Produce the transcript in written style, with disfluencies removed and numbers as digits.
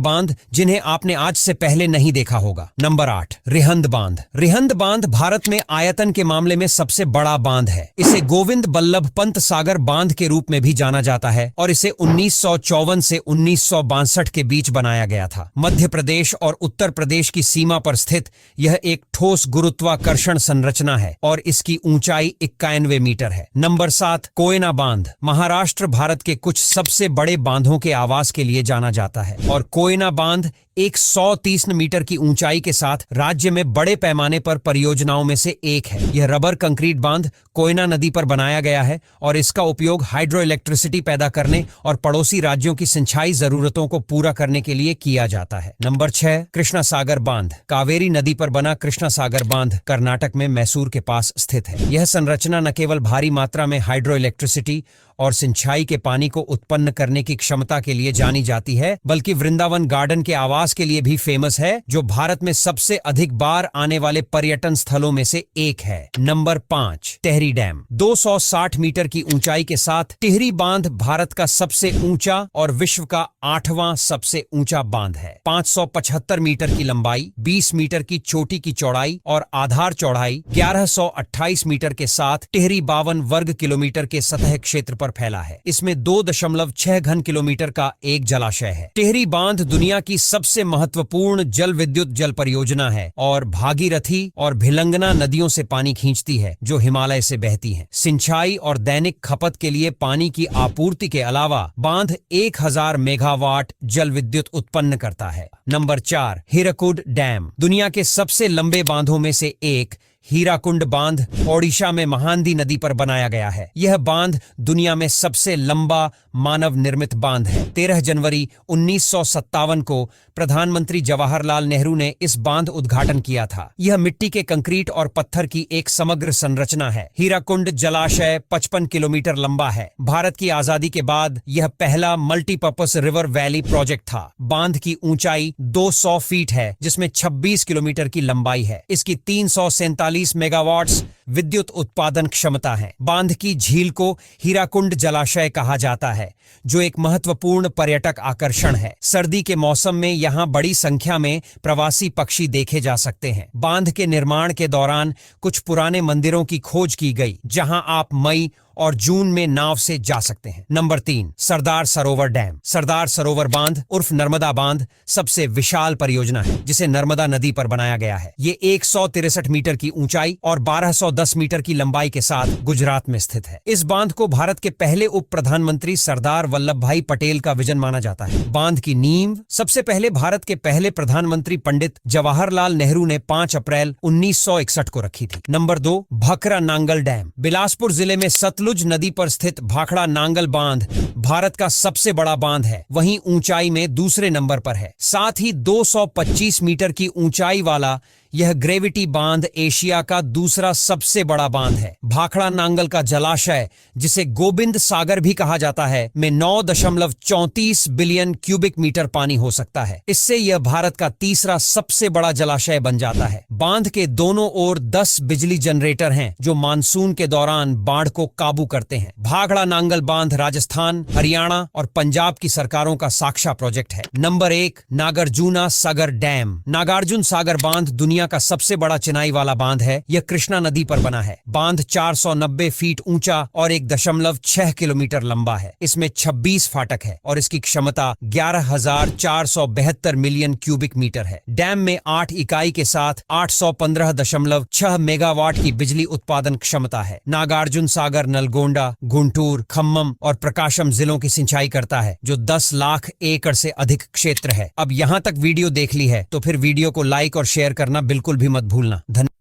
बांध जिन्हें आपने आज से पहले नहीं देखा होगा। नंबर 8, रिहंद बांध। रिहंद बांध भारत में आयतन के मामले में सबसे बड़ा बांध है। इसे गोविंद बल्लभ पंत सागर बांध के रूप में भी जाना जाता है और इसे 1954 से 1962 के बीच बनाया गया था। मध्य प्रदेश और उत्तर प्रदेश की सीमा पर स्थित यह एक ठोस गुरुत्वाकर्षण संरचना है और इसकी ऊंचाई 91 मीटर है। नंबर 7, कोयना बांध। महाराष्ट्र भारत के कुछ सबसे बड़े बांधों के आवास के लिए जाना जाता है और कोयना बांध 130 मीटर की ऊंचाई के साथ राज्य में बड़े पैमाने पर परियोजनाओं में से एक है। यह रबर कंक्रीट बांध कोयना नदी पर बनाया गया है और इसका उपयोग हाइड्रो इलेक्ट्रिसिटी पैदा करने और पड़ोसी राज्यों की सिंचाई जरूरतों को पूरा करने के लिए किया जाता है। नंबर 6, कृष्णा सागर बांध। कावेरी नदी पर बना कृष्णा सागर बांध कर्नाटक में मैसूर के पास स्थित है। यह संरचना न केवल भारी मात्रा में हाइड्रो इलेक्ट्रिसिटी और सिंचाई के पानी को उत्पन्न करने की क्षमता के लिए जानी जाती है, बल्कि वृंदावन गार्डन के आवास के लिए भी फेमस है, जो भारत में सबसे अधिक बार आने वाले पर्यटन स्थलों में से एक है। Number 5, Tehri dam. 260 मीटर की ऊंचाई के साथ टिहरी बांध भारत का सबसे ऊंचा और विश्व का 8वां सबसे ऊंचा बांध है। 575 मीटर की लंबाई, 20 मीटर की चोटी की चौड़ाई और आधार चौड़ाई 1128 मीटर के साथ टिहरी 52 वर्ग किलोमीटर के सतह क्षेत्र पर फैला है। इसमें 2.6 घन किलोमीटर का एक जलाशय है। टिहरी बांध दुनिया की सबसे महत्वपूर्ण जल विद्युत जल परियोजना है और भागीरथी और भिलंगना नदियों से पानी खींचती है, जो हिमालय से बहती हैं। सिंचाई और दैनिक खपत के लिए पानी की आपूर्ति के अलावा बांध 1000 मेगावाट जल विद्युत उत्पन्न करता है। Number 4, Hirakud dam. दुनिया के सबसे लंबे बांधों में से एक हीराकुंड बांध ओडिशा में महानदी नदी पर बनाया गया है। यह बांध दुनिया में सबसे लंबा मानव निर्मित बांध है। 13 जनवरी 1957 को प्रधानमंत्री जवाहरलाल नेहरू ने इस बांध उद्घाटन किया था। यह मिट्टी के कंक्रीट और पत्थर की एक समग्र संरचना है। हीराकुंड जलाशय 55 किलोमीटर लंबा है। भारत की आजादी के बाद यह पहला मल्टीपर्पस रिवर वैली प्रोजेक्ट था। बांध की ऊंचाई 200 फीट है, जिसमें 26 किलोमीटर की लंबाई है। इसकी 347 मेगावाट्स विद्युत उत्पादन क्षमता है। बांध की झील को हीराकुंड जलाशय कहा जाता है, जो एक महत्वपूर्ण पर्यटक आकर्षण है। सर्दी के मौसम में यहाँ बड़ी संख्या में प्रवासी पक्षी देखे जा सकते हैं। बांध के निर्माण के दौरान कुछ पुराने मंदिरों की खोज की गई, जहाँ आप मई और जून में नाव से जा सकते हैं। Number 3, Sardar Sarovar dam. सरदार सरोवर बांध उर्फ नर्मदा बांध सबसे विशाल परियोजना है, जिसे नर्मदा नदी पर बनाया गया है। ये 163 मीटर की ऊंचाई और 1210 मीटर की लंबाई के साथ गुजरात में स्थित है। इस बांध को भारत के पहले उप प्रधानमंत्री सरदार वल्लभ भाई पटेल का विजन माना जाता है। बांध की नींव सबसे पहले भारत के पहले प्रधानमंत्री पंडित जवाहरलाल नेहरू ने 5 अप्रैल 1961 को रखी थी। Number 2, Bhakra Nangal dam. बिलासपुर जिले में सतलुज नदी पर स्थित भाखड़ा नांगल बांध भारत का सबसे बड़ा बांध है, वहीं ऊंचाई में दूसरे नंबर पर है। साथ ही 225 मीटर की ऊंचाई वाला यह ग्रेविटी बांध एशिया का दूसरा सबसे बड़ा बांध है। भाखड़ा नांगल का जलाशय, जिसे गोविंद सागर भी कहा जाता है, में 9.34 बिलियन क्यूबिक मीटर पानी हो सकता है। इससे यह भारत का तीसरा सबसे बड़ा जलाशय बन जाता है। बांध के दोनों ओर 10 बिजली जनरेटर हैं, जो मानसून के दौरान बाढ़ को काबू करते हैं। भाखड़ा नांगल बांध राजस्थान, हरियाणा और पंजाब की सरकारों का साक्षा प्रोजेक्ट है। Number 1, Nagarjuna Sagar dam. नागार्जुन सागर बांध दुनिया का सबसे बड़ा चिनाई वाला बांध है। यह कृष्णा नदी पर बना है। बांध 490 फीट ऊंचा और 1.6 किलोमीटर लंबा है। इसमें 26 फाटक है और इसकी क्षमता 11,472 मिलियन क्यूबिक मीटर है। डैम में 8 इकाई के साथ 815.6 मेगावाट की बिजली उत्पादन क्षमता है। नागार्जुन सागर नलगोंडा, गुंटूर, खम्मम और प्रकाशम जिलों की सिंचाई करता है, जो 10 लाख एकड़ से अधिक क्षेत्र है। अब यहाँ तक वीडियो देख ली है तो फिर वीडियो को लाइक और शेयर करना बिल्कुल भी मत भूलना। धन्यवाद।